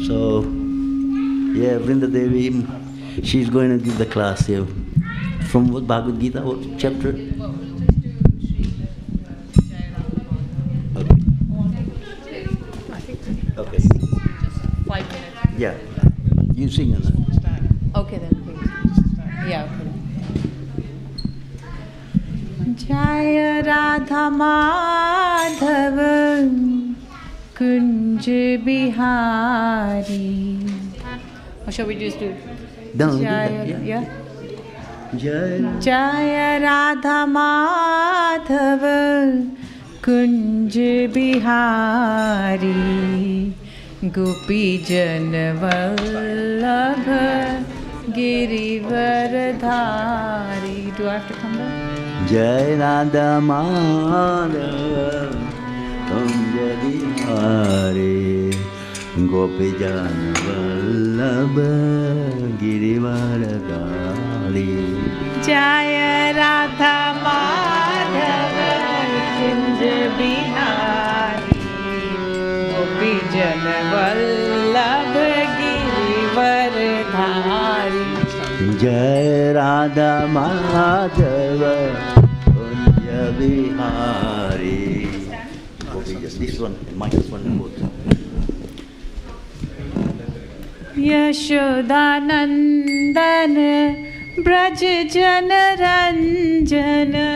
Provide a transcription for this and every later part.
So, yeah, Vrinda Devi, she's going to give the class here. From what Bhagavad Gita, what chapter? Okay. 5 minutes. Yeah. You sing on that. Okay then, please. Yeah, okay. Jaya Radha Madhav Kunj Bihari. Or shall we just do No, Jaya, yeah? Jai. Jaya Radha Madhav Kunj Bihari Gopi Jan Vallabha Girivardhari. Do I have to come back? Jai Radha Madhav Kunja Bihari Gopi Jana Vallabha Girivardhari. Jaya Radha Madhava Kunj Bihari Gopi Jana Vallabha Girivardhari. Jai Radha Madhava Kunja Bihari. This one, microphone both. Yashodanandan Braj Jana Ranjana.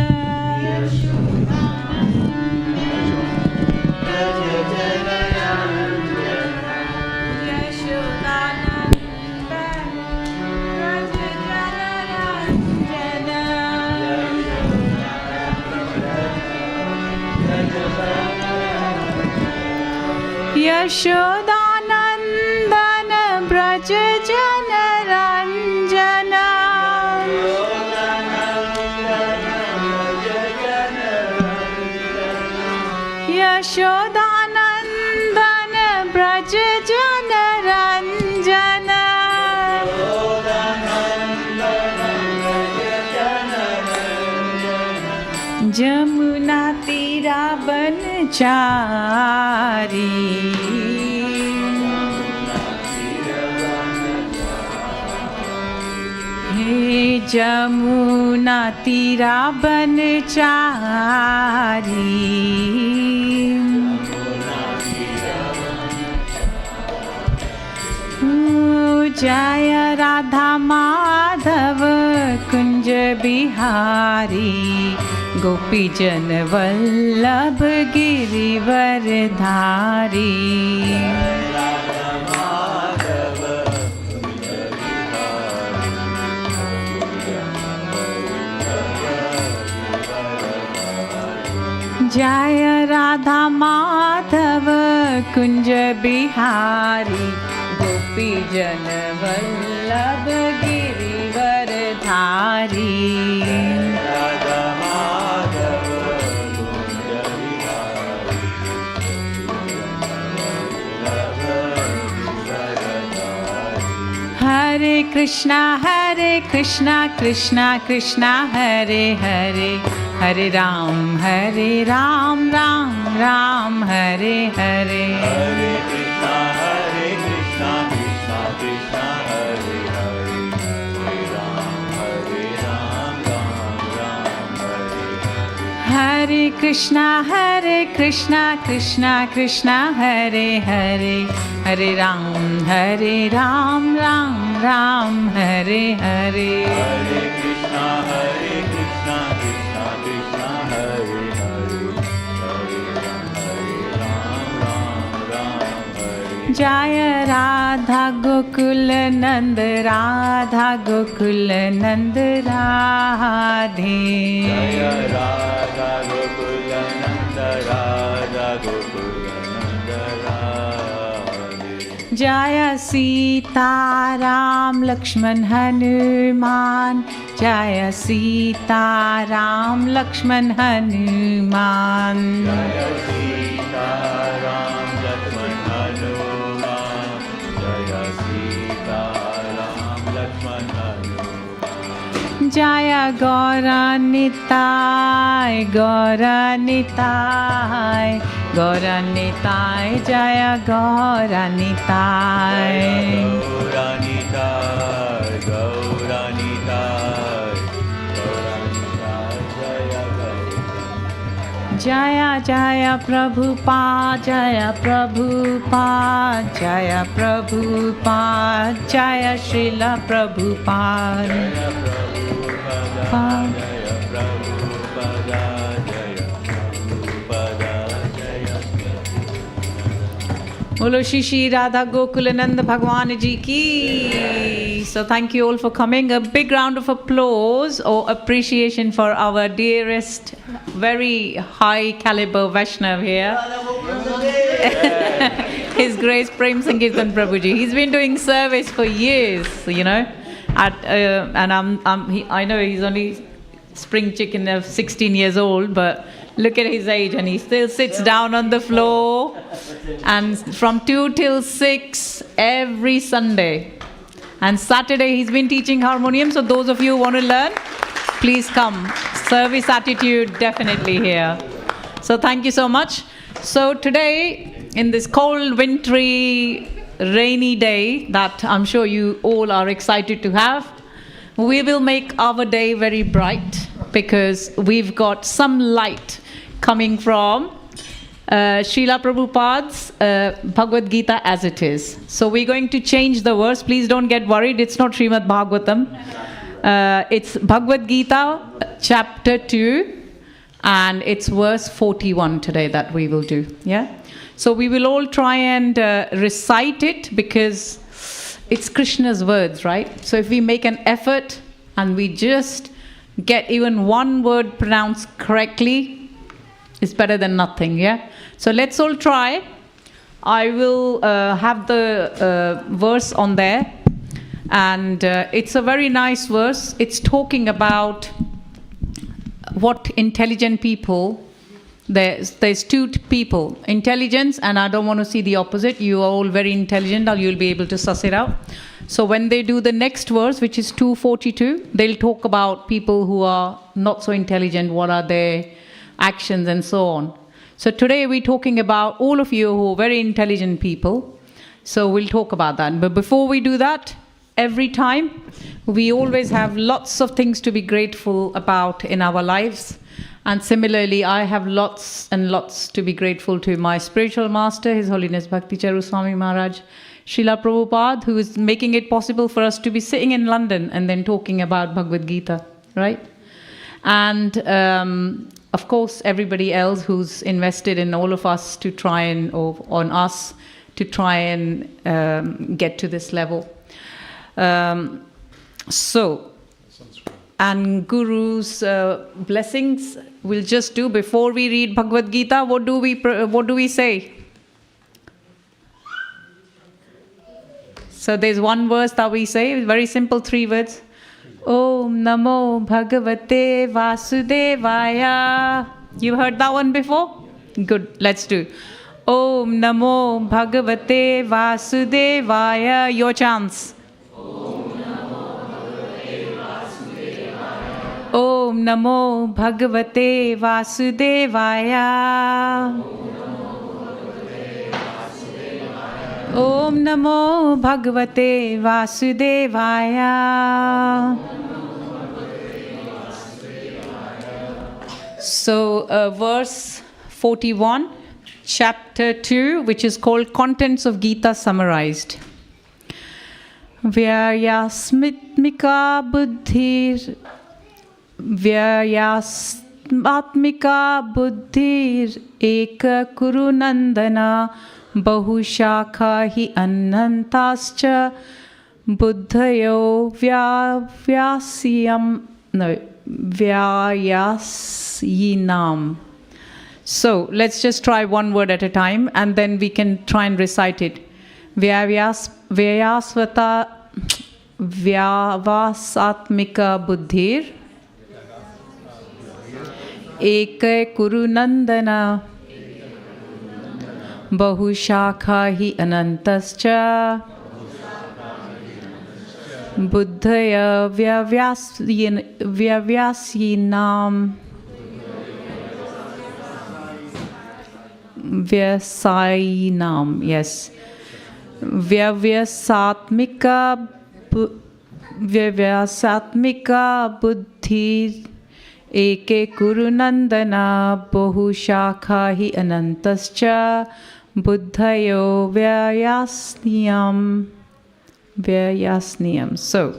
Yashodanandan Braj Jana Ranjana. Yashodanandan Braj Jana Ranjana. Jamuna Tira Banchari. Jamuna Tira Banchari. Jaya Radha Madhava Kunja Bihari Gopi Jan Vallabha Girivardhari. Jaya Radha Madhava Kunja Bihari Gopi Jana Vallabha Girivardhari. Hare Krishna, Krishna Krishna Hare Hare, Hare Ram, Ram Ram, Hare Hare. Hare Krishna, Krishna Krishna, Hare Hare, Hare Ram, Ram Ram, Hare Hare. Hare Krishna, Krishna Krishna, Hare Hare, Hare Ram, Ram Ram, Hare Hare. Hare Krishna, Krishna Krishna, Hare Hare, Hare Ram, Ram Hare. Jaya Radha Gokul Nand, Radha Gokul Nand Radhe. Jaya Radha Gokul Nanda, Radha Gokul Nanda Radhe. Jaya Sita Ram Lakshman Hanuman, Jaya Sita Ram Lakshman Hanuman. Jaya Sita Ram Lakshman Hanuman, Jaya Sita Ram Lakshman Hanuman. Jaya Gaura Nitai, Gaura Nitai, Gauranitai Jaya Gauranitai. Gauranitai, Gauranitai, Gauranitai, Jaya Gauranitai. Jaya Jaya Prabhupada, Jaya Prabhupada, Jaya Prabhupada, Jaya Srila Prabhupada. Jaya Prabhupada, Jaya Prabhupada, Jaya Prabhupada, Jaya Bolo Shri Shri Radha Gokulananda Bhagwan Ji ki. So thank you all for coming. A big round of applause or appreciation for our dearest, very high caliber Vaishnav here. His Grace Prem Sankirtan Prabhuji. He's been doing service for years, you know. And I know he's only spring chicken of 16 years old, but look at his age, and he still sits down on the floor, and from 2 till 6 every Sunday. And Saturday he's been teaching harmonium, so those of you who want to learn, please come. Service attitude definitely here. So thank you so much. So today, in this cold, wintry, rainy day that I'm sure you all are excited to have, we will make our day very bright because we've got some light coming from Srila Prabhupada's Bhagavad Gita as it is. So we're going to change the verse. Please don't get worried. It's not Srimad Bhagavatam. It's Bhagavad Gita chapter 2 and it's verse 41 today that we will do. Yeah. So we will all try and recite it because it's Krishna's words, right? So if we make an effort and we just get even one word pronounced correctly, it's better than nothing, yeah? So let's all try. I will have the verse on there. And it's a very nice verse. It's talking about what intelligent people, there's two people, intelligence, and I don't want to see the opposite. You are all very intelligent, or you'll be able to suss it out. So when they do the next verse, which is 242, they'll talk about people who are not so intelligent, what are their actions and so on. So today we're talking about all of you who are very intelligent people. So we'll talk about that. But before we do that, every time we always have lots of things to be grateful about in our lives. And similarly, I have lots and lots to be grateful to my spiritual master, His Holiness Bhakti Charu Swami Maharaj, Srila Prabhupada, who is making it possible for us to be sitting in London and then talking about Bhagavad Gita, right? And of course, everybody else who's invested in all of us to try and, or on us to try and get to this level. And Guru's blessings we'll just do before we read Bhagavad Gita. What do we say? So there's one verse that we say, very simple, 3 words. Om Namo Bhagavate Vasudevaya. You heard that one before? Good, let's do. Om Namo Bhagavate Vasudevaya. Your chance. Om Namo Bhagavate Vasudevaya. Om Namo Bhagavate Vasudevaya. So verse 41, chapter 2, which is called Contents of Gita Summarized. Vyayasmitmika buddhir Vyayasmatmika buddhir eka kurunandana bahushakha hi anantascha buddhayo vyayasyinam. So let's just try one word at a time and then we can try and recite it. Vyavasatmika buddhir eka kurunandana bahushakha hi anantascha buddhaya vyavyasyinam. Vyasainam, yes. Vyavasatmika buddhi eke kurunandana bahushakha hi anantascha buddhayo vyayasniyam. So,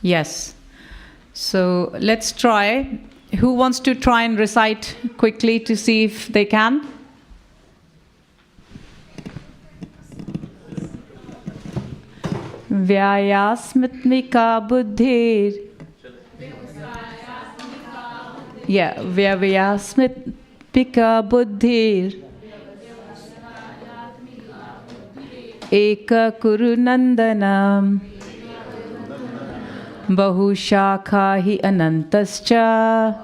yes. So let's try. Who wants to try and recite quickly to see if they can? Vyayasmitmika buddhir. Yeah, vyayasmitmika buddhir. Eka kurunandanam. Bahushakha hi anantascha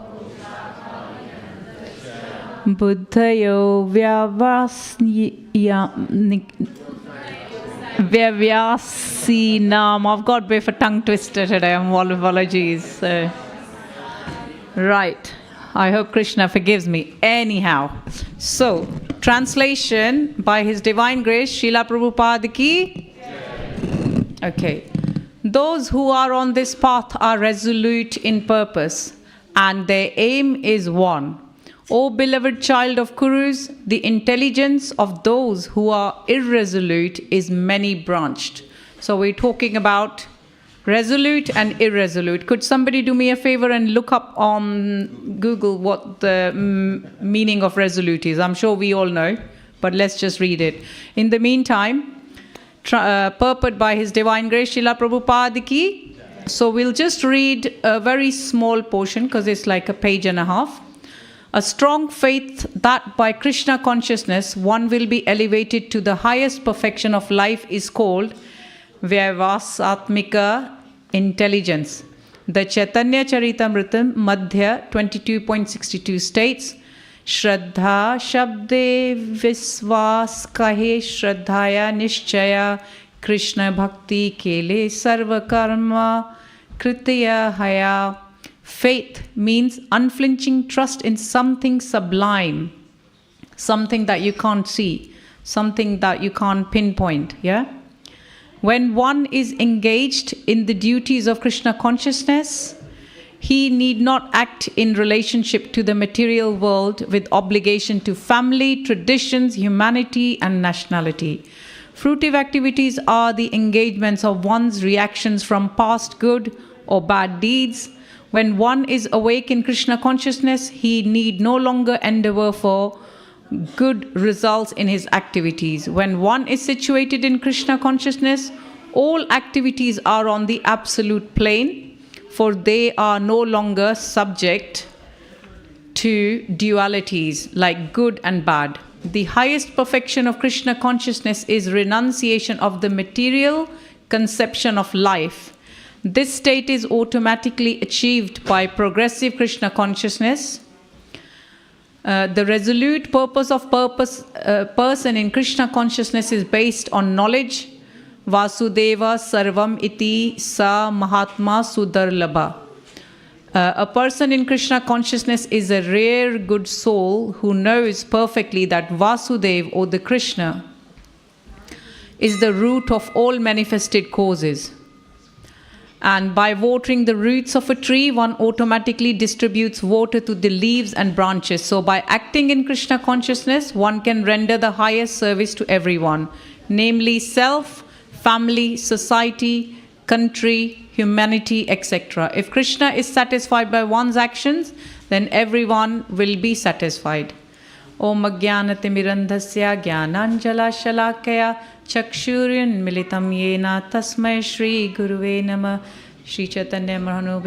buddhayo vyavyasinam. I've got a bit of a tongue twister today. Apologies. Right. I hope Krishna forgives me. Anyhow. So, translation by His Divine Grace, Srila Prabhupada ki. Okay. Those who are on this path are resolute in purpose, and their aim is one. O beloved child of Kurus, the intelligence of those who are irresolute is many-branched. So we're talking about resolute and irresolute. Could somebody do me a favor and look up on Google what the meaning of resolute is? I'm sure we all know, but let's just read it. In the meantime, purport by His Divine Grace, Srila Prabhupada ki. So we'll just read a very small portion because it's like a page and a half. A strong faith that by Krishna consciousness one will be elevated to the highest perfection of life is called Vyavasatmika intelligence. The Chaitanya Charitamrita Madhya 22.62 states, Shraddha Shabde Viswas Kahe Shraddhaya Nishchaya Krishna Bhakti Kele Sarva Karma Kritya Haya. Faith means unflinching trust in something sublime, something that you can't see, something that you can't pinpoint, yeah? When one is engaged in the duties of Krishna consciousness, he need not act in relationship to the material world with obligation to family, traditions, humanity, and nationality. Fruitive activities are the engagements of one's reactions from past good or bad deeds. When one is awake in Krishna consciousness, he need no longer endeavor for good results in his activities. When one is situated in Krishna consciousness, all activities are on the absolute plane, for they are no longer subject to dualities like good and bad. The highest perfection of Krishna consciousness is renunciation of the material conception of life. This state is automatically achieved by progressive Krishna consciousness. The resolute person in Krishna consciousness is based on knowledge. Vasudeva Sarvam Iti Sa Mahatma Sudarlabha. A person in Krishna consciousness is a rare good soul who knows perfectly that Vasudev, or the Krishna, is the root of all manifested causes. And by watering the roots of a tree, one automatically distributes water to the leaves and branches. So by acting in Krishna consciousness, one can render the highest service to everyone, namely self, family, society, country, humanity, etc. If Krishna is satisfied by one's actions, then everyone will be satisfied. Om Ajnanatimirandhasya Jnananjala Shalakaya Chakshuryun Militam Yena Tasmai Shri Guruve Nama Shri Chaitanya Mahano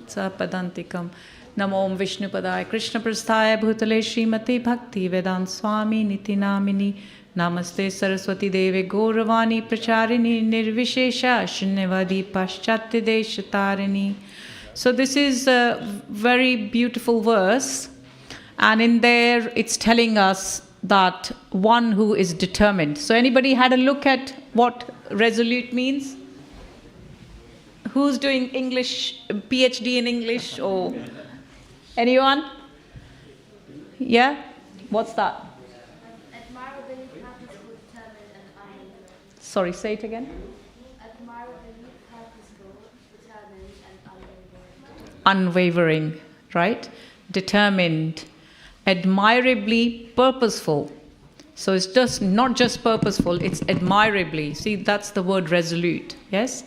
Sapadantikam Namo Om Vishnu Padaya Krishna Prasthaya Bhutale Srimati Bhaktivedanta Swami Niti Namini Namaste Saraswati Deve Gauravani Pracharini Nirvishesha Shunyavadi Paschatya Deshatarini. So this is a very beautiful verse, and in there it's telling us that one who is determined. So anybody had a look at what resolute means? Who's doing English, PhD in English, or anyone? Yeah? What's that? Admirably purposeful, determined, and unwavering. Sorry, say it again. Admirably purposeful, determined, and unwavering. Unwavering, right? Determined, admirably purposeful. So it's just not just purposeful, it's admirably. See, that's the word resolute, yes?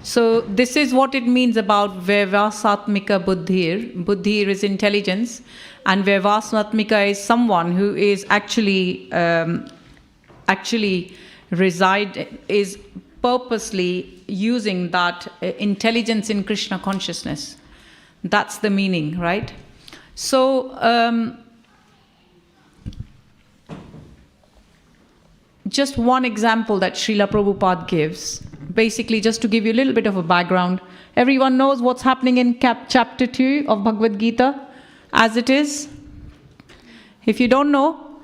So this is what it means about Vyavasatmika Buddhir. Buddhir is intelligence, and Vyavasatmika is someone who is actually is purposely using that intelligence in Krishna consciousness. That's the meaning, right? So just one example that Srila Prabhupada gives, basically just to give you a little bit of a background. Everyone knows what's happening in chapter 2 of Bhagavad Gita as it is. If you don't know,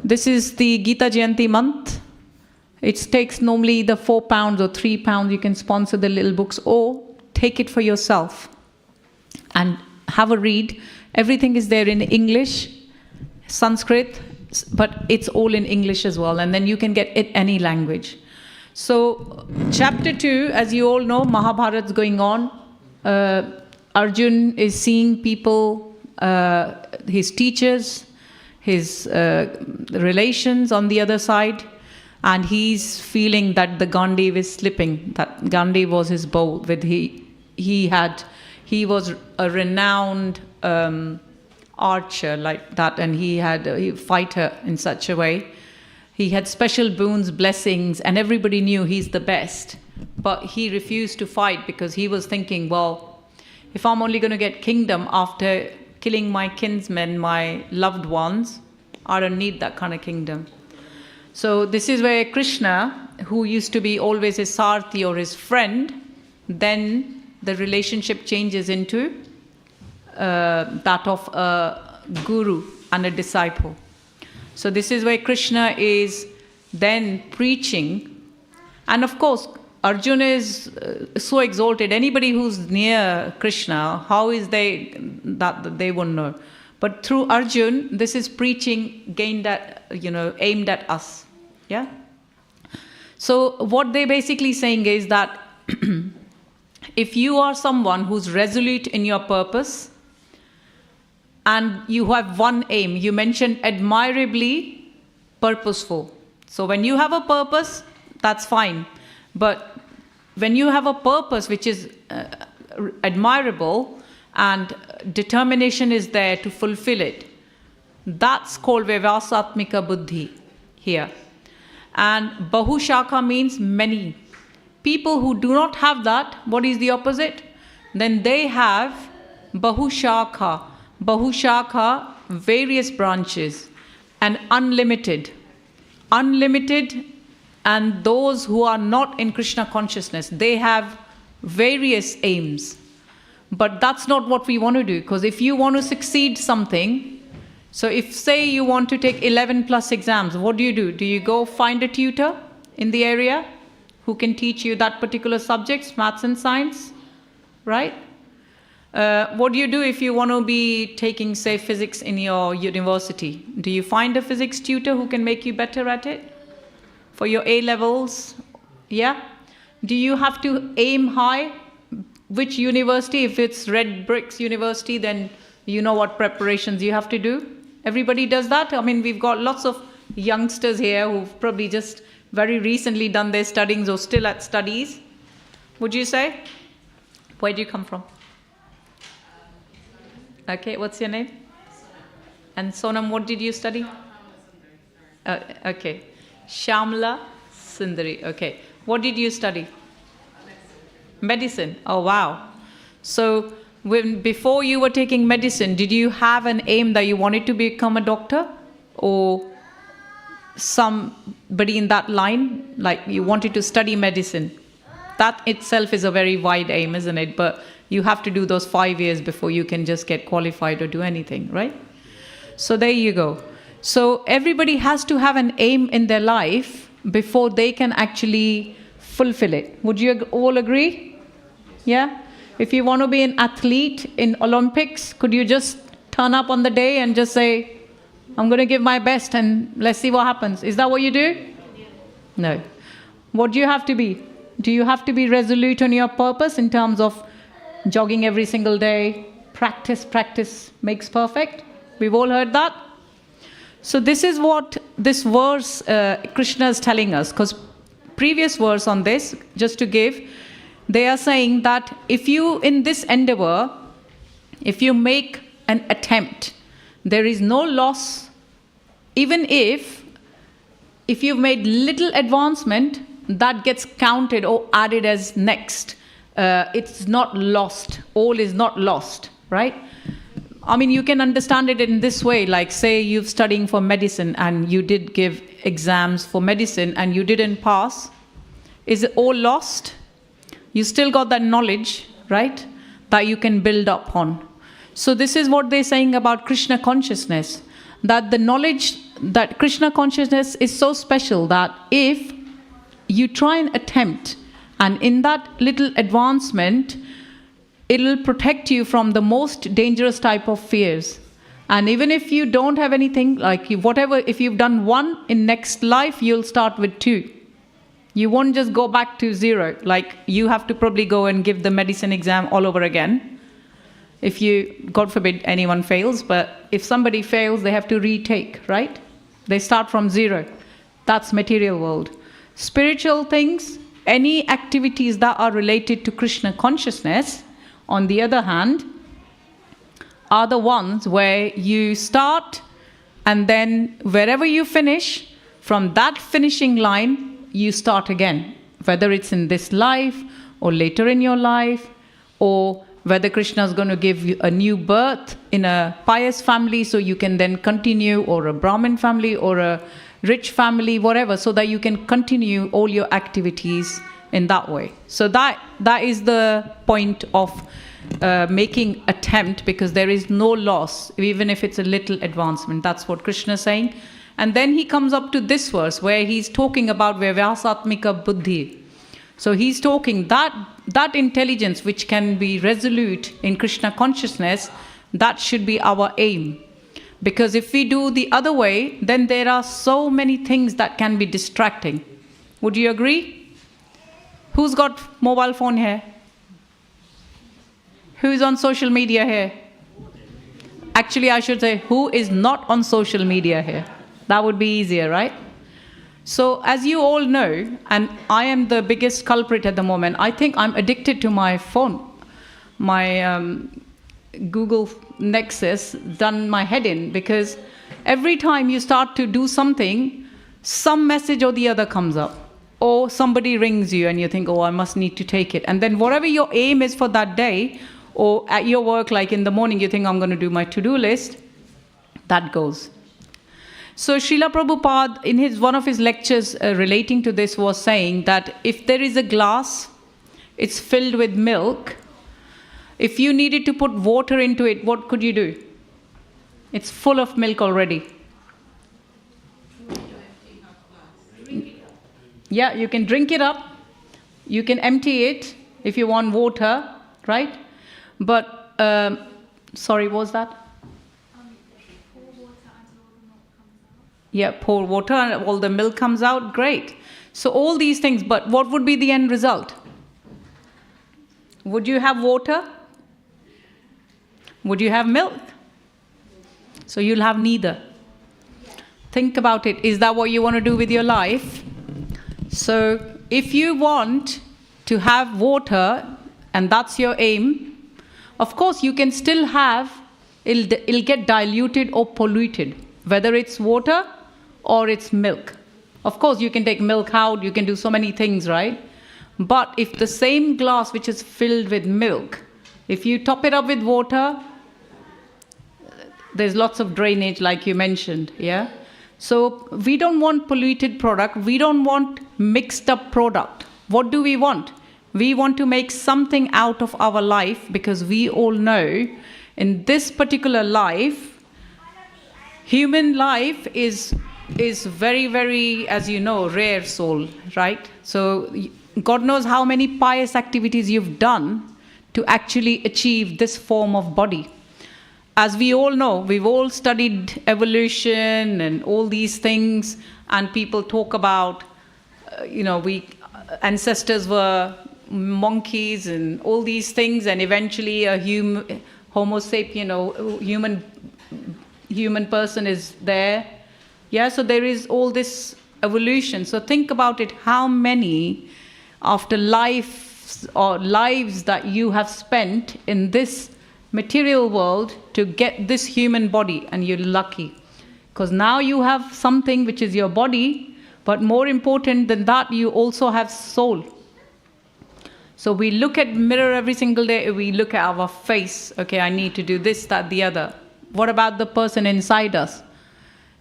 this is the Gita Jayanti month. It takes normally the £4 or £3. You can sponsor the little books or take it for yourself and have a read. Everything is there in English, Sanskrit, but it's all in English as well, and then you can get it any language. So chapter 2, as you all know, Mahabharat's going on. Arjun is seeing people, his teachers, his relations on the other side, and he's feeling that the Gandiv is slipping. That Gandiv was his bow. He was a renowned archer like that, and he had a fighter in such a way. He had special boons, blessings, and everybody knew he's the best. But he refused to fight because he was thinking, well, if I'm only going to get kingdom after killing my kinsmen, my loved ones, I don't need that kind of kingdom. So this is where Krishna, who used to be always his sarthi or his friend, then the relationship changes into that of a guru and a disciple. So this is where Krishna is then preaching. And of course, Arjuna is so exalted. Anybody who's near Krishna, how is they won't know. But through Arjun, this is preaching aimed at us. Yeah. So what they're basically saying is that if you are someone who's resolute in your purpose, and you have one aim, you mentioned admirably purposeful. So when you have a purpose, that's fine. But when you have a purpose which is admirable and determination is there to fulfill it, that's called Vyavasatmika Buddhi here. And Bahushaka means many. People who do not have that, what is the opposite? Then they have Bahushaka. Bahushaka, various branches, and unlimited. Unlimited, and those who are not in Krishna consciousness, they have various aims. But that's not what we want to do, because if you want to succeed something, so if say you want to take 11 plus exams, what do? Do you go find a tutor in the area who can teach you that particular subjects, maths and science, right? What do you do if you want to be taking, say, physics in your university? Do you find a physics tutor who can make you better at it for your A levels? Yeah? Do you have to aim high? Which university? If it's Red Bricks University, then you know what preparations you have to do. Everybody does that. I mean, we've got lots of youngsters here who've probably just very recently done their studies or still at studies. Would you say? Where do you come from? Okay, what's your name? And Sonam, what did you study? Okay. Shamla Sundari. Okay. What did you study? Medicine. Oh, wow. So, before you were taking medicine, did you have an aim that you wanted to become a doctor? Or somebody in that line, like you wanted to study medicine? That itself is a very wide aim, isn't it? But you have to do those 5 years before you can just get qualified or do anything, right? So there you go. So everybody has to have an aim in their life before they can actually fulfill it. Would you all agree? Yeah? If you want to be an athlete in Olympics, could you just turn up on the day and just say, I'm going to give my best and let's see what happens? Is that what you do? No. What do you have to be? Do you have to be resolute on your purpose in terms of jogging every single day? Practice makes perfect. We've all heard that. So this is what this verse Krishna is telling us. Because previous verse on this, just to give, they are saying that if you, in this endeavor, if you make an attempt, there is no loss. Even if you've made little advancement, that gets counted or added as next. It's not lost. All is not lost, right? I mean, you can understand it in this way. Like, say you're studying for medicine and you did give exams for medicine and you didn't pass. Is it all lost? You still got that knowledge, right? That you can build up on. So this is what they're saying about Krishna consciousness. That the knowledge, that Krishna consciousness is so special that if you try and attempt, and in that little advancement, it will protect you from the most dangerous type of fears. And even if you don't have anything, like whatever, if you've done one, in next life, you'll start with 2. You won't just go back to 0. Like, you have to probably go and give the medicine exam all over again. If you, God forbid, anyone fails, but if somebody fails, they have to retake, right? They start from 0. That's material world. Spiritual things, any activities that are related to Krishna consciousness, on the other hand, are the ones where you start and then wherever you finish, from that finishing line, you start again. Whether it's in this life or later in your life, or whether Krishna is going to give you a new birth in a pious family so you can then continue, or a Brahmin family or a rich family, whatever, so that you can continue all your activities in that way. So that is the point of making attempt, because there is no loss, even if it's a little advancement. That's what Krishna is saying. And then he comes up to this verse where he's talking about Vyavasatmika Buddhi. So he's talking that intelligence which can be resolute in Krishna consciousness, that should be our aim. Because if we do the other way, then there are so many things that can be distracting. Would you agree? Who's got mobile phone here? Who's on social media here? Actually, I should say, who is not on social media here? That would be easier, right? So as you all know, and I am the biggest culprit at the moment, I think I'm addicted to my phone. My Google Nexus done my head in, because every time you start to do something, some message or the other comes up. Or somebody rings you and you think, oh, I must need to take it. And then whatever your aim is for that day, or at your work, like in the morning, you think, I'm going to do my to-do list, that goes. So Srila Prabhupada, in one of his lectures relating to this, was saying that if there is a glass, it's filled with milk. If you needed to put water into it, what could you do? It's full of milk already. Yeah, you can drink it up. You can empty it if you want water, right? But, sorry, what was that? Yeah, pour water and all the milk comes out, great. So all these things, but what would be the end result? Would you have water? Would you have milk? So you'll have neither. Think about it. Is that what you want to do with your life? So if you want to have water, and that's your aim, of course you can still have, it'll get diluted or polluted, whether it's water or it's milk. Of course, you can take milk out, you can do so many things, right? But if the same glass which is filled with milk, if you top it up with water, there's lots of drainage, like you mentioned, yeah? So we don't want polluted product, we don't want mixed up product. What do we want? We want to make something out of our life, because we all know in this particular life, human life is very, very, as you know, rare soul, right? So God knows how many pious activities you've done, to actually achieve this form of body. As we all know, we've all studied evolution and all these things, and people talk about, ancestors were monkeys and all these things, and eventually a Homo sapien, human person is there. Yeah, so there is all this evolution. So think about it, how many after lives that you have spent in this material world to get this human body, and you're lucky. Because now you have something which is your body, but more important than that, you also have soul. So we look at mirror every single day, we look at our face, okay, I need to do this, that, the other. What about the person inside us?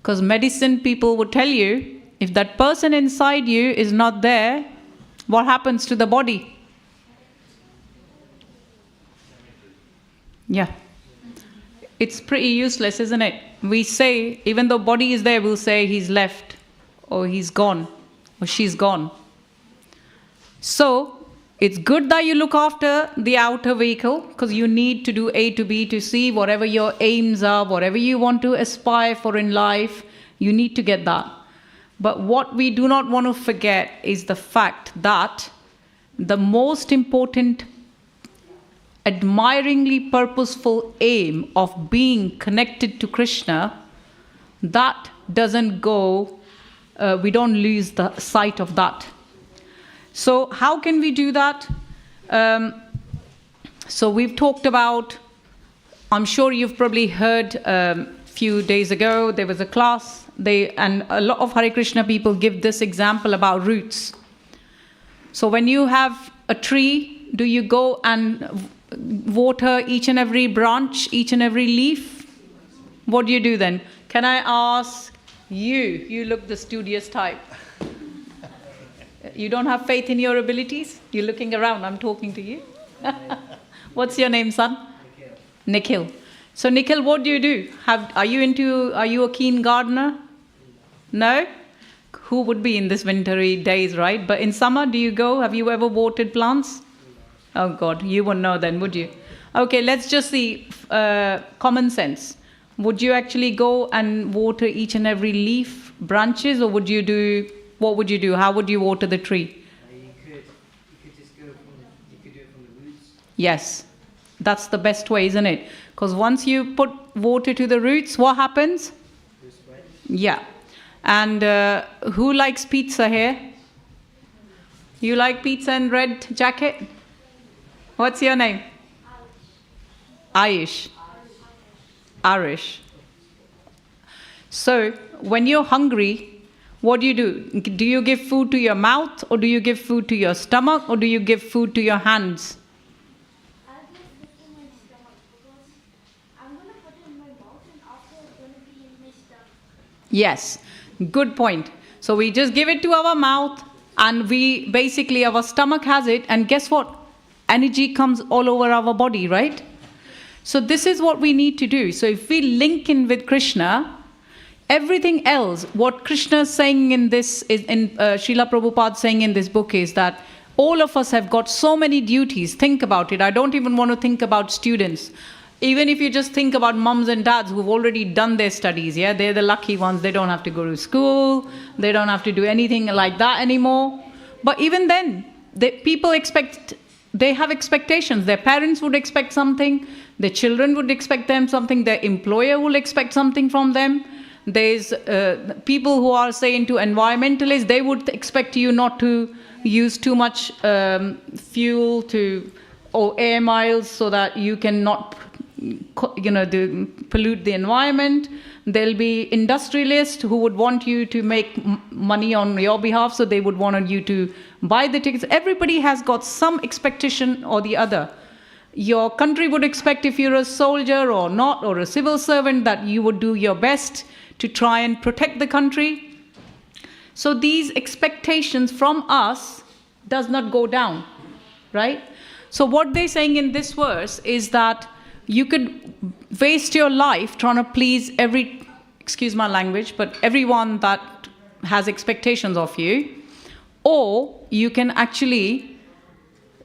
Because medicine people would tell you, if that person inside you is not there, what happens to the body? Yeah. It's pretty useless, isn't it? We say, even though body is there, we'll say he's left, or he's gone, or she's gone. So, it's good that you look after the outer vehicle, because you need to do A to B to C, whatever your aims are, whatever you want to aspire for in life, you need to get that. But what we do not want to forget is the fact that the most important, admiringly purposeful aim of being connected to Krishna, that doesn't go, we don't lose the sight of that. So how can we do that? So we've talked about, I'm sure you've probably heard a few days ago, there was a class, and a lot of Hare Krishna people give this example about roots. So when you have a tree, do you go and water each and every branch, each and every leaf? What do you do then? Can I ask you? You look the studious type. You don't have faith in your abilities? You're looking around, I'm talking to you. What's your name, son? Nikhil. So Nikhil, what do you do? Are you a keen gardener? No? Who would be in this wintry days, right? But in summer, do you go? Have you ever watered plants? Oh God, you wouldn't know then, would you? Okay, let's just see common sense. Would you actually go and water each and every leaf, branches, or what would you do? How would you water the tree? You could just go you could do it from the roots. Yes, that's the best way, isn't it? Because once you put water to the roots, what happens? Yeah. And who likes pizza here? You like pizza and red jacket? What's your name? Ayush. Arish. So, when you're hungry, what do you do? Do you give food to your mouth, or do you give food to your stomach, or do you give food to your hands? I'll give it to my stomach because I'm going to put it in my mouth and after it's going to be in my stomach. Yes, good point. So we just give it to our mouth, and our stomach has it, and guess what? Energy comes all over our body, right? So this is what we need to do. So if we link in with Krishna, everything else, what Krishna is saying in this, Srila Prabhupada saying in this book is that all of us have got so many duties. Think about it. I don't even want to think about students. Even if you just think about mums and dads who've already done their studies, yeah, they're the lucky ones. They don't have to go to school. They don't have to do anything like that anymore. But even then, they have expectations. Their parents would expect something. Their children would expect them something. Their employer will expect something from them. There's people who are, say, into environmentalists. They would expect you not to use too much fuel or air miles so that you cannot pollute the environment. There'll be industrialists who would want you to make money on your behalf, so they would want you to buy the tickets. Everybody has got some expectation or the other. Your country would expect, if you're a soldier or not, or a civil servant, that you would do your best to try and protect the country. So these expectations from us does not go down, right? So what they're saying in this verse is that you could waste your life trying to please excuse my language, but everyone that has expectations of you, or you can actually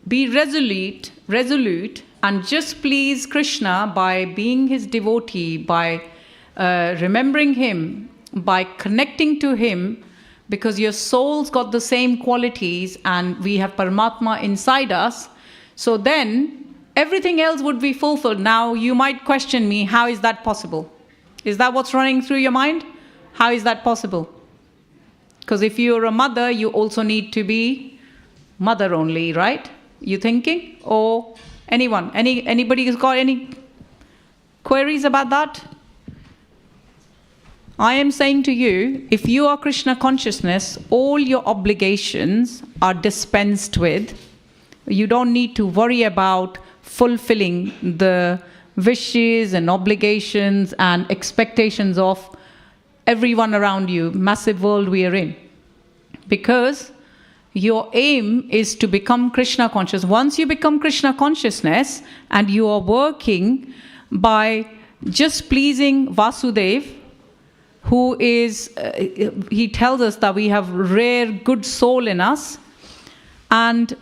be resolute, and just please Krishna by being his devotee, by remembering him, by connecting to him, because your soul's got the same qualities and we have Paramatma inside us, so then everything else would be fulfilled. Now you might question me, how is that possible? Is that what's running through your mind? How is that possible? Because if you're a mother, you also need to be mother only, right? You thinking? Or anyone? Anybody has got any queries about that? I am saying to you, if you are Krishna consciousness, all your obligations are dispensed with. You don't need to worry about fulfilling the wishes and obligations and expectations of everyone around you, massive world we are in. Because your aim is to become Krishna conscious. Once you become Krishna consciousness and you are working by just pleasing Vasudev, who is, he tells us that we have rare good soul in us, and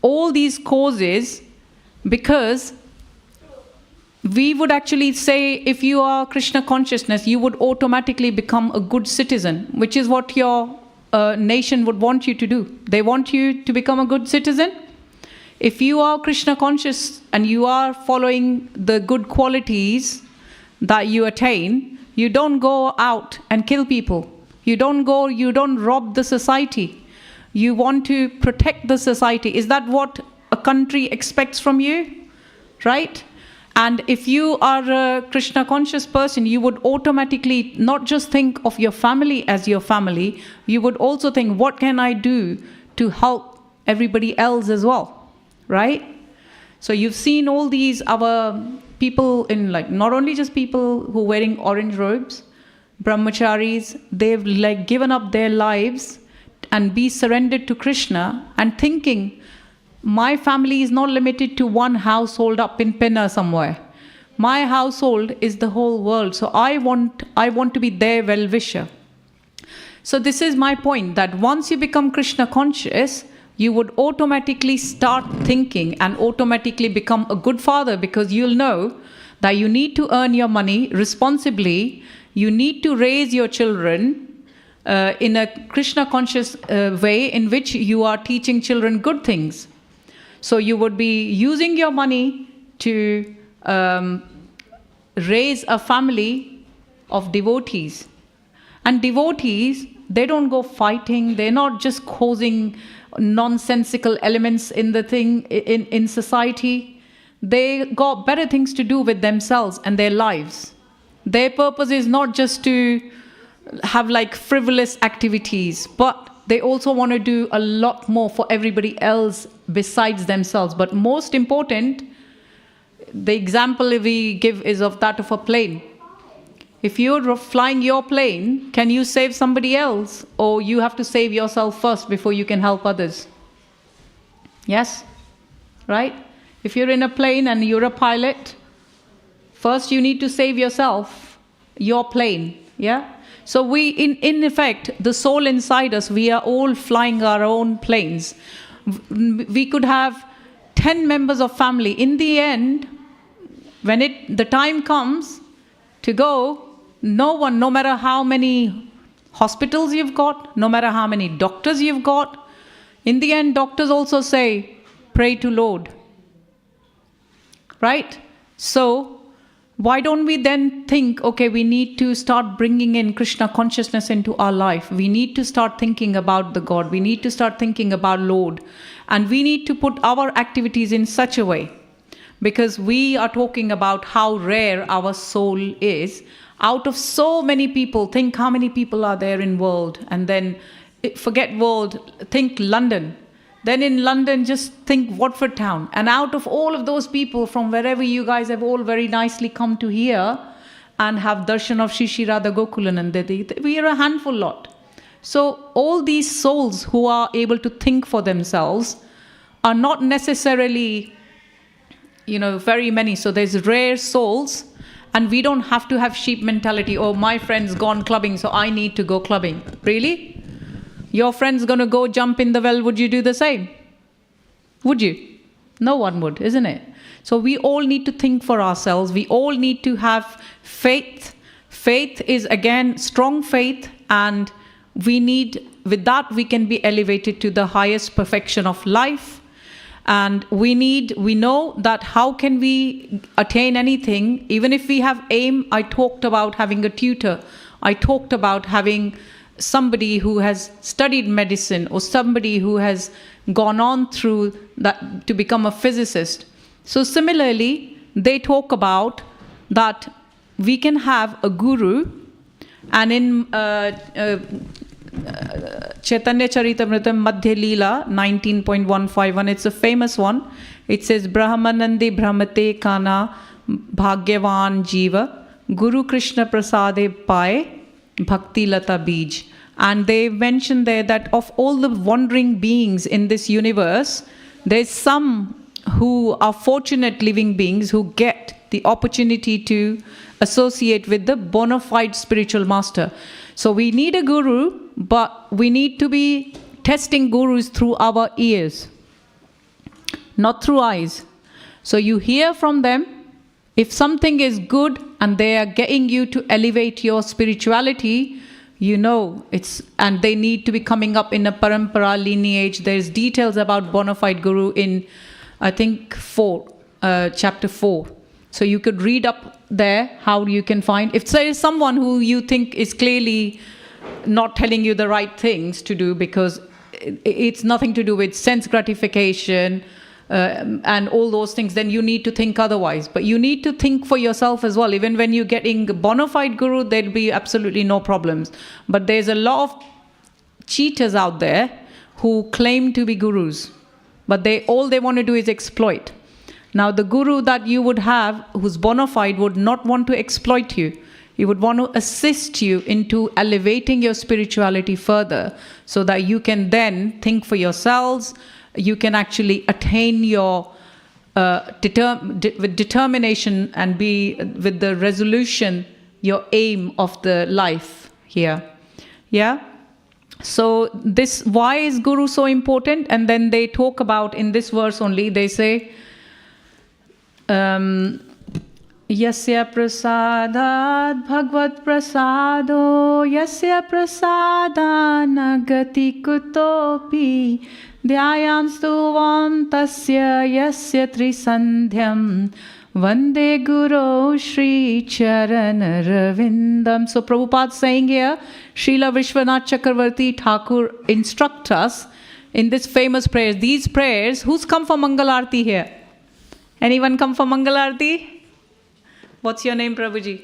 all these causes, because we would actually say if you are Krishna consciousness, you would automatically become a good citizen, which is what your nation would want you to do. They want you to become a good citizen. If you are Krishna conscious and you are following the good qualities that you attain, you don't go out and kill people. You don't rob the society. You want to protect the society. Is that what a country expects from you? Right? And if you are a Krishna conscious person, you would automatically not just think of your family as your family, you would also think, what can I do to help everybody else as well? Right? So you've seen all these our people in, like, not only just people who are wearing orange robes, brahmacharis, they've like given up their lives and be surrendered to Krishna, and thinking, my family is not limited to one household up in Penna somewhere. My household is the whole world. So I want to be their well-wisher. So this is my point, that once you become Krishna conscious, you would automatically start thinking and automatically become a good father, because you'll know that you need to earn your money responsibly. You need to raise your children in a Krishna conscious way in which you are teaching children good things. So you would be using your money to raise a family of devotees. And devotees, they don't go fighting. They're not just causing nonsensical elements in the thing in society. They got better things to do with themselves and their lives. Their purpose is not just to have like frivolous activities, but they also want to do a lot more for everybody else besides themselves. But most important, the example we give is of that of a plane. If you're flying your plane, can you save somebody else? Or you have to save yourself first before you can help others? Yes? Right? If you're in a plane and you're a pilot, first you need to save yourself, your plane. Yeah? So we, in effect, the soul inside us, we are all flying our own planes. We could have 10 members of family. In the end, when the time comes to go, no one, no matter how many hospitals you've got, no matter how many doctors you've got, in the end, doctors also say, pray to Lord. Right? So, why don't we then think, okay, we need to start bringing in Krishna consciousness into our life. We need to start thinking about the God. We need to start thinking about Lord. And we need to put our activities in such a way. Because we are talking about how rare our soul is. Out of so many people, think how many people are there in world. And then forget world, think London. Then in London, just think Watford town. And out of all of those people from wherever you guys have all very nicely come to here and have darshan of Shri Shri Radha Gokulanandati, we are a handful lot. So all these souls who are able to think for themselves are not necessarily, very many. So there's rare souls, and we don't have to have sheep mentality. Oh, my friend's gone clubbing, so I need to go clubbing. Really? Your friend's going to go jump in the well, would you do the same? Would you? No one would, isn't it? So we all need to think for ourselves. We all need to have faith. Faith is, again, strong faith, and with that, we can be elevated to the highest perfection of life. And we know that how can we attain anything, even if we have aim. I talked about having a tutor. I talked about having somebody who has studied medicine, or somebody who has gone on through that to become a physicist. So similarly, they talk about that we can have a guru, and in Chaitanya Charitamrita Madhya Leela 19.151, it's a famous one. It says, Brahmanandi Brahmate Kana Bhagyavan Jiva Guru Krishna Prasade Pai Bhakti Lata Bij. And they mention there that of all the wandering beings in this universe, there's some who are fortunate living beings who get the opportunity to associate with the bona fide spiritual master. So we need a guru, but we need to be testing gurus through our ears, not through eyes. So you hear from them. If something is good and they are getting you to elevate your spirituality, you know and they need to be coming up in a parampara lineage. There's details about bona fide guru in, I think, chapter 4. So you could read up there how you can find. If there is someone who you think is clearly not telling you the right things to do, because it's nothing to do with sense gratification and all those things, then you need to think otherwise. But you need to think for yourself as well. Even when you're getting a bona fide guru, there'll be absolutely no problems. But there's a lot of cheaters out there who claim to be gurus, but all they want to do is exploit. Now, the guru that you would have, who's bona fide, would not want to exploit you. He would want to assist you into elevating your spirituality further, so that you can then think for yourselves. You can actually attain your with determination and be with the resolution, your aim of the life here. Yeah? So why is guru so important? And then they talk about, in this verse only, they say, Yasya prasadat bhagavad prasado yasya prasadana gati kutopi dhyayanstuvam tasya yasya trisandhyam vande guru shri charana ravindam. So Prabhupada saying here, Srila Vishwanath Chakravarti Thakur instruct us in this famous prayers. These prayers, who's come for Mangalarti here? Anyone come for Mangalarti? What's your name, Prabhuji?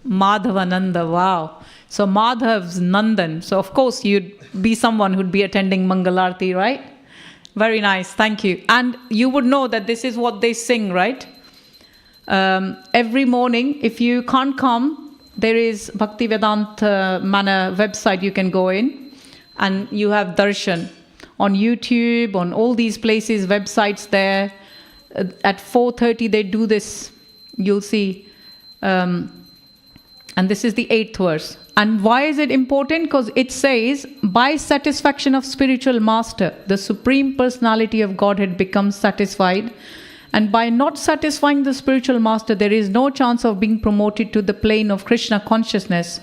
Madhavananda. Wow. So Madhav's Nandan. So of course you'd be someone who'd be attending Mangalarti, right? Very nice. Thank you. And you would know that this is what they sing, right? Every morning, if you can't come, there is Bhaktivedanta Manor website you can go in, and you have darshan on YouTube, on all these places, websites there. At 4:30 they do this. You'll see. And this is the 8th verse. And why is it important? Because it says, by satisfaction of spiritual master, the Supreme Personality of Godhead becomes satisfied. And by not satisfying the spiritual master, there is no chance of being promoted to the plane of Krishna consciousness.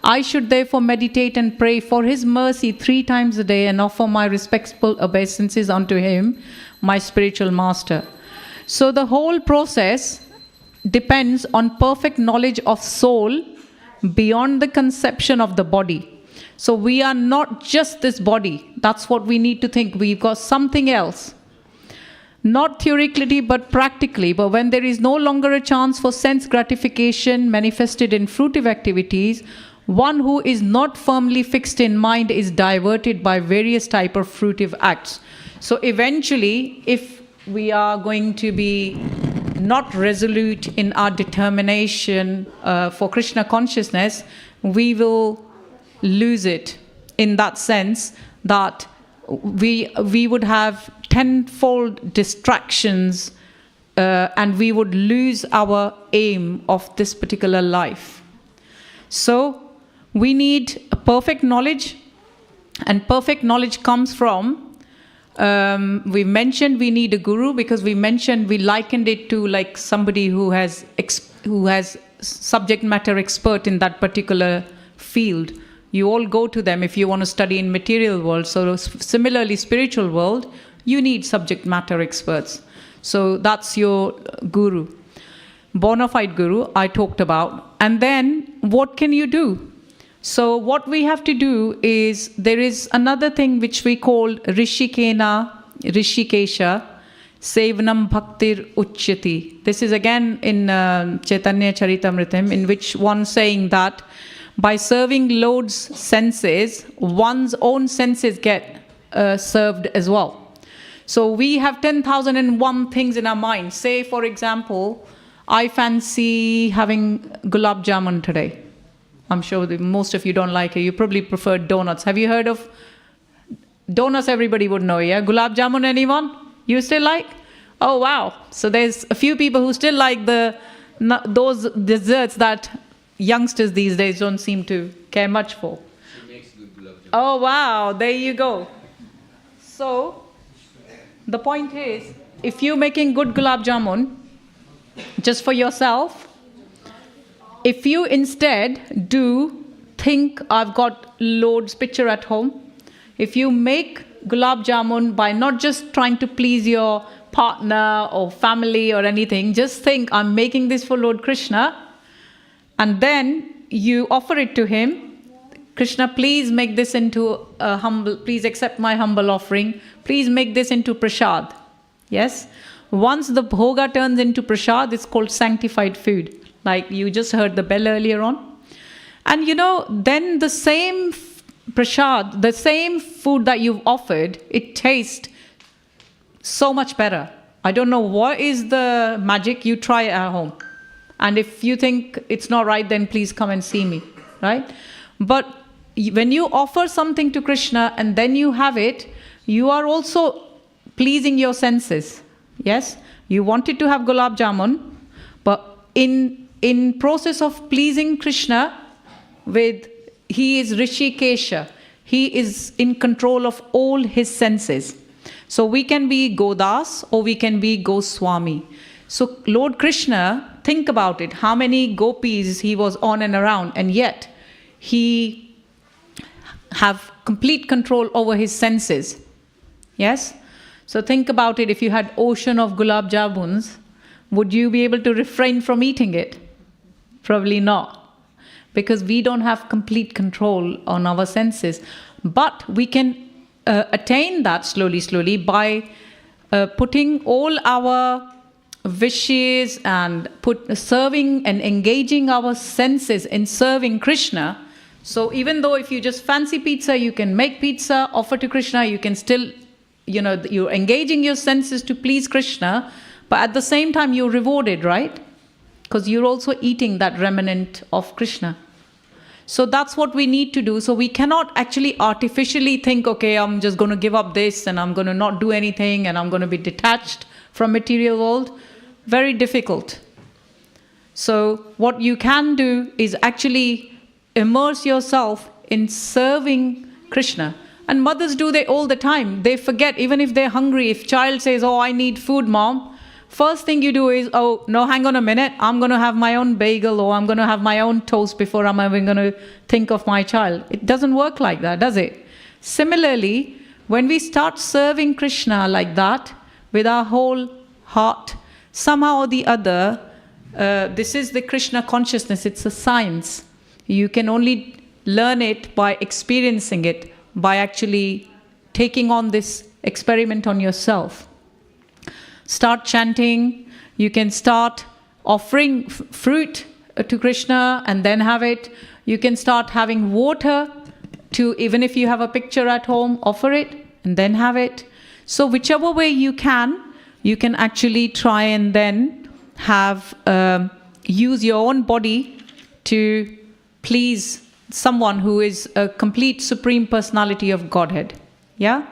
I should therefore meditate and pray for his mercy 3 times a day and offer my respectful obeisances unto him, my spiritual master. So the whole process depends on perfect knowledge of soul beyond the conception of the body. So we are not just this body. That's what we need to think. We've got something else. Not theoretically, but practically. But when there is no longer a chance for sense gratification manifested in fruitive activities, one who is not firmly fixed in mind is diverted by various type of fruitive acts. So eventually, if we are going to be not resolute in our determination for Krishna consciousness, we will lose it, in that sense that we would have tenfold distractions and we would lose our aim of this particular life. So we need a perfect knowledge, and perfect knowledge comes from We mentioned we need a guru because we likened it to like somebody who has subject matter expert in that particular field. You all go to them if you want to study in material world. So similarly, spiritual world, you need subject matter experts. So that's your guru. Bona fide guru, I talked about. And then what can you do? So what we have to do is, there is another thing which we call Rishikesha Sevanam Bhaktir Uchyati. This is again in Chaitanya Charitamritam, in which one saying that by serving Lord's senses, one's own senses get served as well. So we have 10,001 things in our mind. Say, for example, I fancy having gulab jamun today. I'm sure that most of you don't like it. You probably prefer donuts. Have you heard of donuts? Everybody would know, yeah? Gulab jamun, anyone? You still like? Oh, wow. So there's a few people who still like those desserts that youngsters these days don't seem to care much for. She makes good gulab jamun. Oh, wow. There you go. So the point is, if you're making good gulab jamun just for yourself, if you instead think I've got Lord's picture at home, if you make gulab jamun by not just trying to please your partner or family or anything, just think I'm making this for Lord Krishna, and then you offer it to him. Krishna, please make this into please accept my humble offering. Please make this into prasad. Yes? Once the bhoga turns into prasad, it's called sanctified food. Like you just heard the bell earlier on. And then the same prasad, the same food that you've offered, it tastes so much better. I don't know what is the magic. You try it at home. And if you think it's not right, then please come and see me. Right? But when you offer something to Krishna and then you have it, you are also pleasing your senses. Yes? You wanted to have gulab jamun, but in process of pleasing Krishna, he is Rishikesha. He is in control of all his senses. So we can be Godas or we can be Goswami. So Lord Krishna, think about it. How many gopis he was on and around, and yet he have complete control over his senses. Yes? So think about it. If you had ocean of gulab jamuns, would you be able to refrain from eating it? Probably not, because we don't have complete control on our senses. But we can attain that slowly by putting all our wishes and serving and engaging our senses in serving Krishna. So even though if you just fancy pizza, you can make pizza, offer to Krishna, you can still, you're engaging your senses to please Krishna, but at the same time you're rewarded, right? Because you're also eating that remnant of Krishna. So that's what we need to do. So we cannot actually artificially think, okay, I'm just going to give up this and I'm going to not do anything and I'm going to be detached from material world. Very difficult. So what you can do is actually immerse yourself in serving Krishna. And mothers do that all the time. They forget, even if they're hungry, if child says, oh, I need food, mom. First thing you do is, oh, no, hang on a minute. I'm going to have my own bagel or I'm going to have my own toast before I'm even going to think of my child. It doesn't work like that, does it? Similarly, when we start serving Krishna like that, with our whole heart, somehow or the other, this is the Krishna consciousness. It's a science. You can only learn it by experiencing it, by actually taking on this experiment on yourself. Start chanting. You can start offering fruit to Krishna and then have it. You can start having water to, even if you have a picture at home, offer it and then have it. So whichever way you can actually try and then have, use your own body to please someone who is a complete supreme personality of Godhead. Yeah?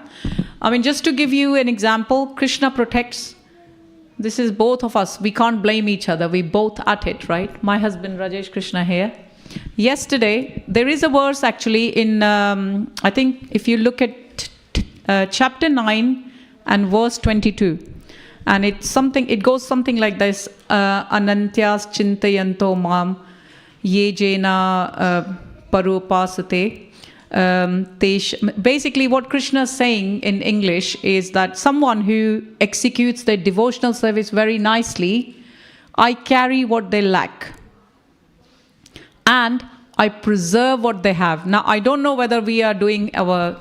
I mean, just to give you an example, Krishna protects. This is both of us. We can't blame each other. We both at it, right? My husband, Rajesh Krishna here. Yesterday, there is a verse actually in, I think if you look at chapter 9, and verse 22. And it goes something like this: Anantyas chintayanto mam ye jena parupasate. Basically, what Krishna is saying in English is that someone who executes their devotional service very nicely, I carry what they lack. And I preserve what they have. Now, I don't know whether we are doing our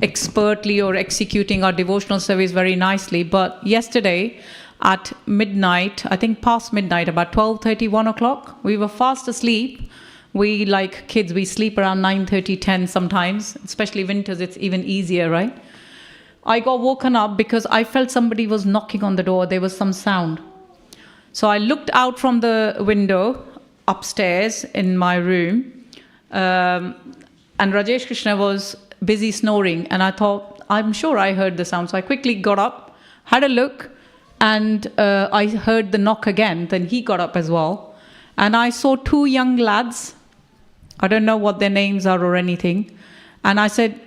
expertly or executing our devotional service very nicely, but yesterday at midnight, I think past midnight, about 12:30, 1 o'clock, we were fast asleep. We, like kids, we sleep around 9:30, 10 sometimes, especially winters, it's even easier, right? I got woken up because I felt somebody was knocking on the door. There was some sound. So I looked out from the window upstairs in my room, and Rajesh Krishna was busy snoring, and I thought, I'm sure I heard the sound. So I quickly got up, had a look, and I heard the knock again. Then he got up as well, and I saw two young lads. I don't know what their names are or anything. And I said,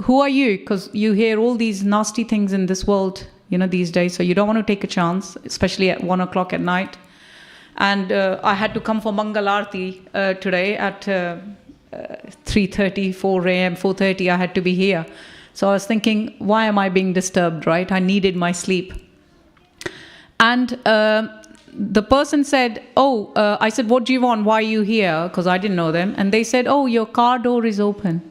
who are you? Because you hear all these nasty things in this world, these days, so you don't want to take a chance, especially at 1 o'clock at night. And I had to come for Mangal Aarti today at 3:30, 4 a.m., 4:30, I had to be here. So I was thinking, why am I being disturbed, right? I needed my sleep. And the person said, I said, what do you want? Why are you here? Because I didn't know them. And they said, your car door is open.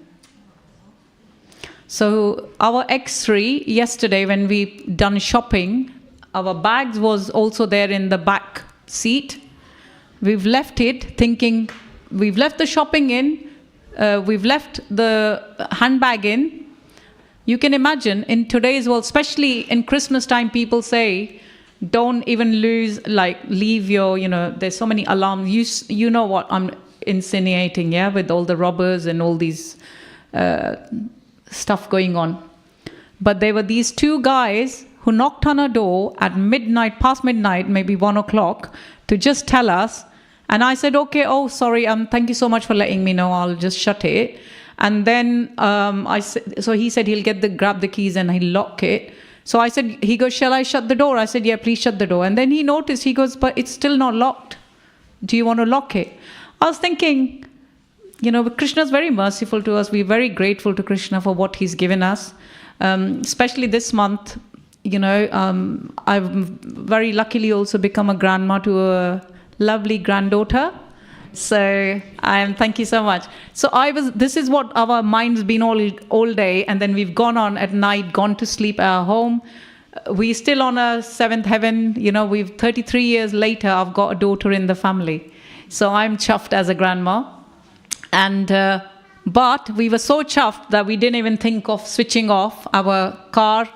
So our X3, yesterday when we done shopping, our bags was also there in the back seat. We've left it thinking, we've left the shopping in, we've left the handbag in. You can imagine in today's world, especially in Christmas time, people say, don't even leave your, there's so many alarms. You know what I'm insinuating, yeah, with all the robbers and all these stuff going on. But there were these two guys who knocked on our door at midnight, past midnight, maybe 1 o'clock, to just tell us. And I said, okay, sorry, thank you so much for letting me know, I'll just shut it. And then so he said he'll grab the keys and he'll lock it. So I said, he goes, shall I shut the door? I said, yeah, please shut the door. And then he noticed, he goes, but it's still not locked. Do you want to lock it? I was thinking, Krishna's very merciful to us. We're very grateful to Krishna for what he's given us. Especially this month, I've very luckily also become a grandma to a lovely granddaughter. So thank you so much. So this is what our mind's been all day, and then we've gone on at night, gone to sleep at our home. We're still on a seventh heaven. We've 33 years later, I've got a daughter in the family. So I'm chuffed as a grandma. And but we were so chuffed that we didn't even think of switching off our car.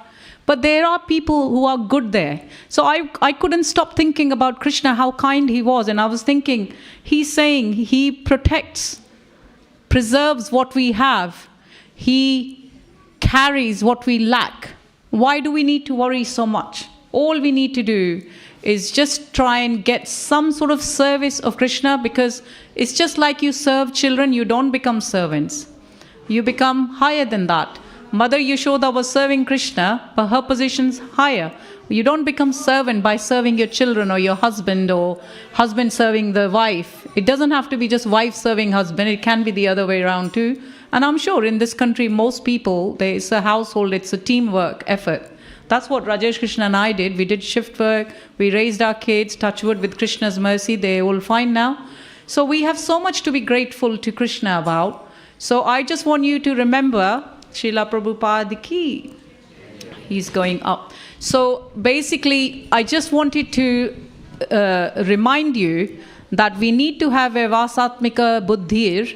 But there are people who are good there. So I couldn't stop thinking about Krishna, how kind he was. And I was thinking, he's saying he protects, preserves what we have. He carries what we lack. Why do we need to worry so much? All we need to do is just try and get some sort of service of Krishna, because it's just like you serve children, you don't become servants. You become higher than that. Mother Yashoda was serving Krishna, but her position's higher. You don't become servant by serving your children or your husband, or husband serving the wife. It doesn't have to be just wife serving husband. It can be the other way around too. And I'm sure in this country, most people, it's a household, it's a teamwork effort. That's what Rajesh Krishna and I did. We did shift work. We raised our kids, touch wood, with Krishna's mercy. They're all fine now. So we have so much to be grateful to Krishna about. So I just want you to remember Srila Prabhupada ki. He's going up. So basically, I just wanted to remind you that we need to have a vasatmika buddhir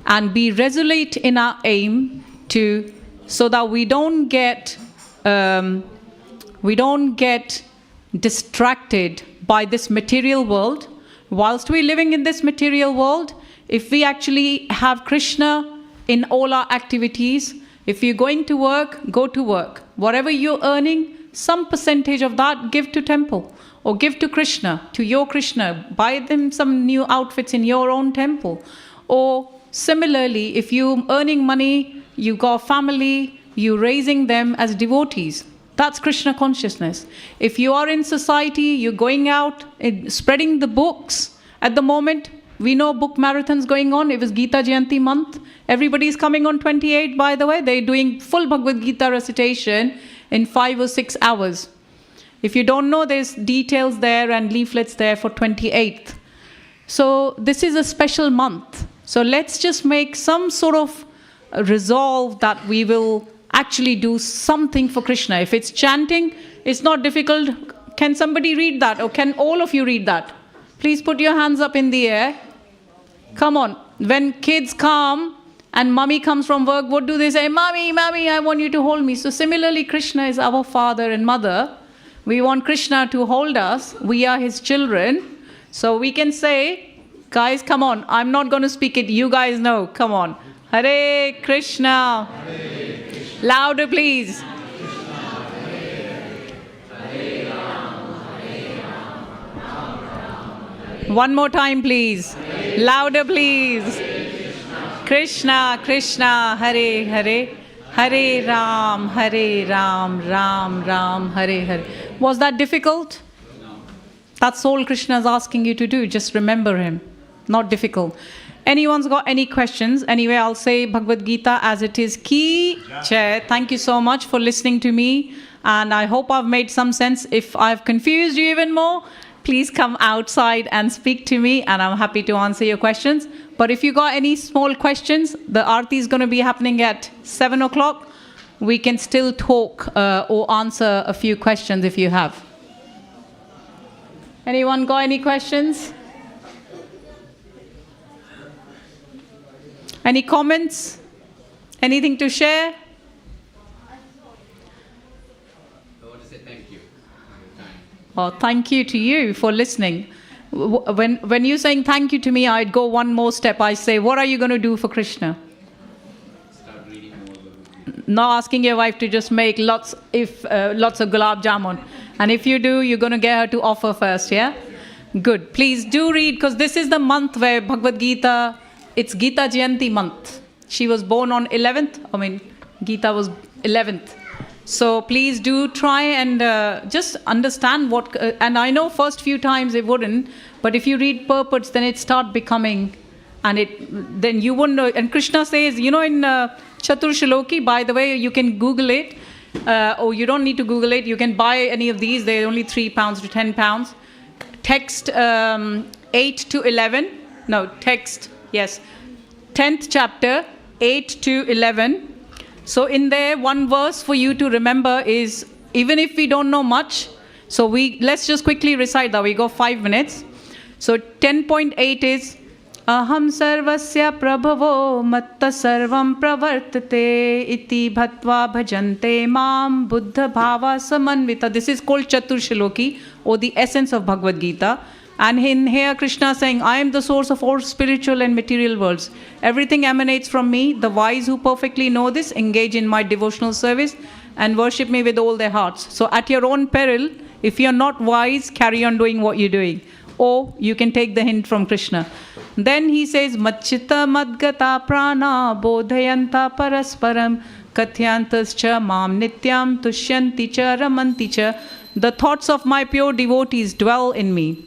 and be resolute in our aim so that we don't get distracted by this material world. Whilst we're living in this material world, if we actually have Krishna in all our activities, if you're going to work, go to work. Whatever you're earning, some percentage of that give to temple, or give to Krishna, to your Krishna. Buy them some new outfits in your own temple. Or similarly, if you're earning money, you got family, you're raising them as devotees. That's Krishna consciousness. If you are in society, you're going out, spreading the books. At the moment, we know book marathons going on. It was Gita Jayanti month. Everybody's coming on 28, by the way. They're doing full Bhagavad Gita recitation in 5 or 6 hours. If you don't know, there's details there and leaflets there for 28th. So this is a special month. So let's just make some sort of resolve that we will actually do something for Krishna. If it's chanting, it's not difficult. Can somebody read that? Or can all of you read that? Please put your hands up in the air. Come on. When kids come and mommy comes from work, what do they say? Mommy, mommy, I want you to hold me. So similarly, Krishna is our father and mother. We want Krishna to hold us. We are his children. So we can say, guys, come on. I'm not going to speak it. You guys know. Come on. Hare Krishna. Hare Krishna. Louder, please. One more time, please. Louder, please. Krishna, Krishna, Hare Hare. Hare Ram, Ram Ram, Hare Hare. Was that difficult? That's all Krishna is asking you to do. Just remember him. Not difficult. Anyone's got any questions? Anyway, I'll say Bhagavad Gita as it is. Ki Jai. Thank you so much for listening to me. And I hope I've made some sense. If I've confused you even more, please come outside and speak to me. And I'm happy to answer your questions. But if you got any small questions, the Aarti is going to be happening at 7 o'clock. We can still talk or answer a few questions if you have. Anyone got any questions? Any comments? Anything to share? I want to say thank you for your time. Oh, thank you to you for listening. When you're saying thank you to me, I'd go one more step. I say, what are you going to do for Krishna? Start reading more. Not asking your wife to just make lots of gulab jamun. And if you do, you're going to get her to offer first, yeah? Good. Please do read, because this is the month where Bhagavad Gita, it's Gita Jayanti month. She was born on 11th. Gita was 11th. So please do try and just understand what, and I know first few times it wouldn't, but if you read purports, then it start becoming, and then you wouldn't know. And Krishna says, in Chatur Shloki, by the way, you can Google it, or you don't need to Google it. You can buy any of these. They're only £3 to £10. Text 8 to 11. No, text, yes. 10th chapter, 8 to 11. So in there, one verse for you to remember is, even if we don't know much, so let's just quickly recite that. We go 5 minutes. So 10.8 is, Aham sarvasya prabhavo matta sarvam pravartate iti bhatva bhajante mam buddha bhava samanvita. This is called Chatur Shloki, or the essence of Bhagavad Gita. And in here, Krishna is saying, I am the source of all spiritual and material worlds. Everything emanates from me. The wise who perfectly know this engage in my devotional service and worship me with all their hearts. So at your own peril, if you're not wise, carry on doing what you're doing. Or you can take the hint from Krishna. Then he says, Machita madgata prana bodhayanta parasparam kathyantascha mam nityam tushyanti cha ramanti cha. The thoughts of my pure devotees dwell in me.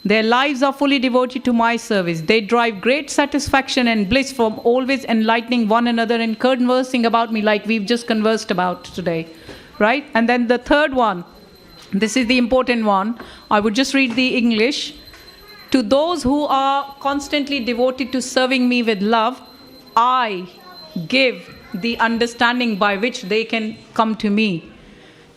Their lives are fully devoted to my service. They derive great satisfaction and bliss from always enlightening one another and conversing about me like we've just conversed about today. Right? And then the third one, this is the important one. I would just read the English. To those who are constantly devoted to serving me with love, I give the understanding by which they can come to me.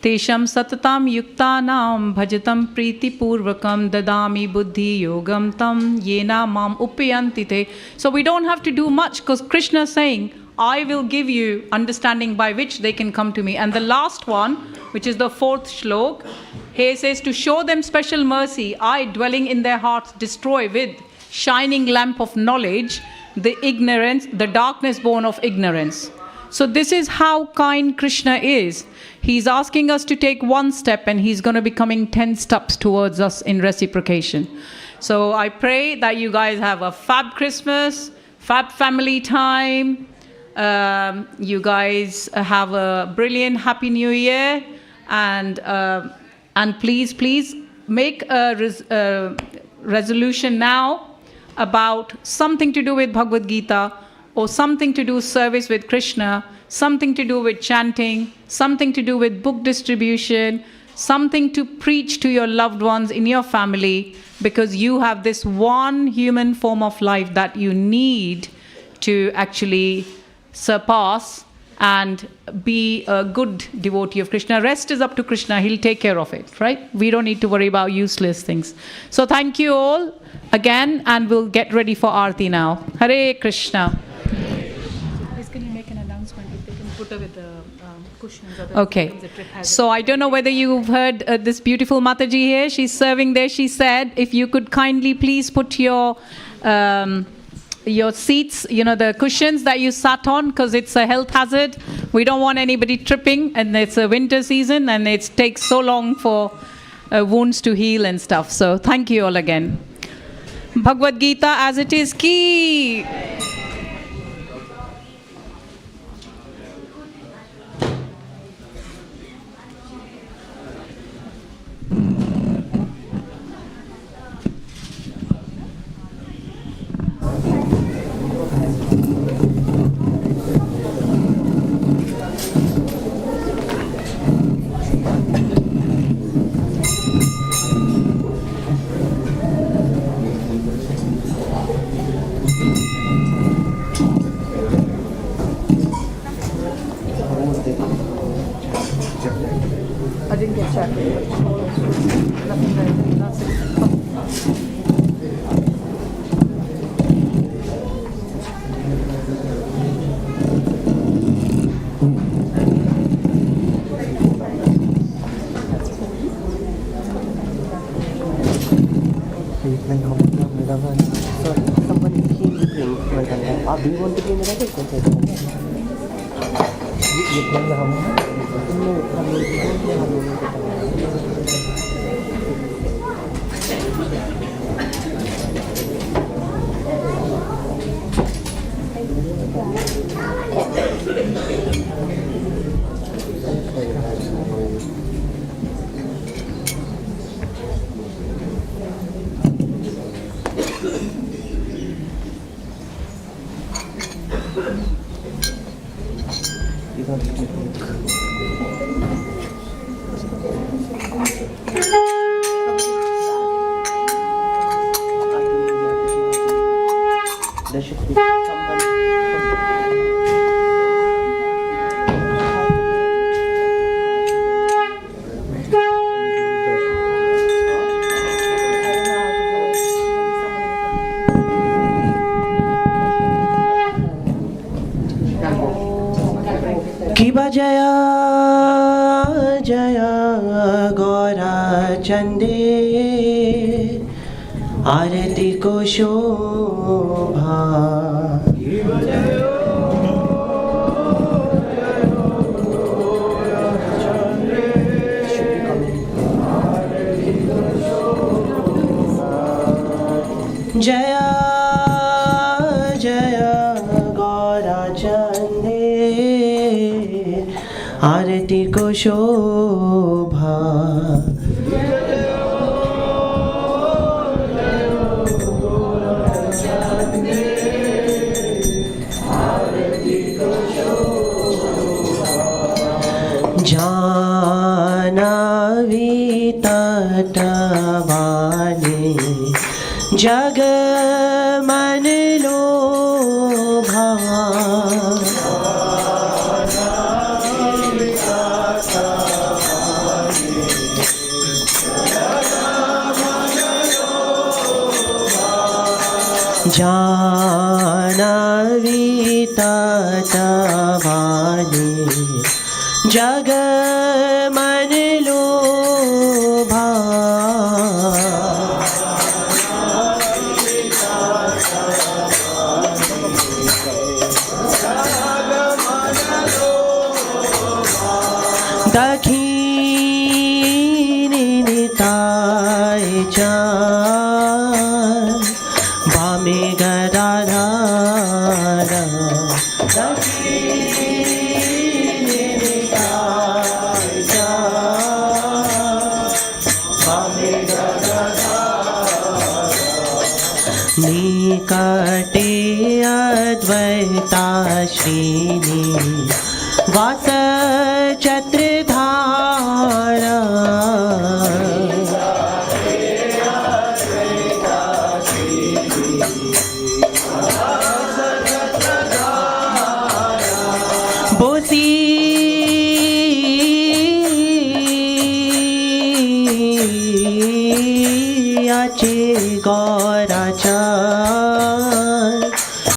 Tesham satatam yuktanam bhajatam priti purvakam dadami buddhi yogam tam yena mam upayantite. So we don't have to do much, because Krishna is saying, I will give you understanding by which they can come to me. And the last one, which is the 4th shlok, he says, to show them special mercy, I, dwelling in their hearts, destroy with shining lamp of knowledge the ignorance, the darkness born of ignorance. So this is how kind Krishna is. He's asking us to take one step, and he's going to be coming 10 steps towards us in reciprocation. So I pray that you guys have a fab Christmas, fab family time, you guys have a brilliant Happy New Year, and please make a resolution now about something to do with Bhagavad Gita, or something to do service with Krishna, something to do with chanting, something to do with book distribution, something to preach to your loved ones in your family, because you have this one human form of life that you need to actually surpass and be a good devotee of Krishna. Rest is up to Krishna. He'll take care of it, right? We don't need to worry about useless things. So thank you all again, and we'll get ready for Aarti now. Hare Krishna. Please, can you make an announcement if they can put away the cushions? Okay. So I don't know whether you've heard this beautiful Mataji here. She's serving there. She said, if you could kindly please put your seats, the cushions that you sat on, because it's a health hazard. We don't want anybody tripping, and it's a winter season, and it takes so long for wounds to heal and stuff. So thank you all again. Bhagavad Gita as it is ki. I didn't get chocolate. Nothing there. That's it. Sorry, somebody came to bring. Do you want to bring it again? There should be someone. Kiba Jaya Jaya Gora Chande Arati ko Shobha Kiba Jaya Jaya Jaya Gora Chande Arati ko Shobha Janavi tatavani Jag man lobha Janavi tatavani Jag man lobha Dakhini nitai chan Bame gadadhara Dakhini वासिनी वास छत्रधारा बोसी आचे गौराचा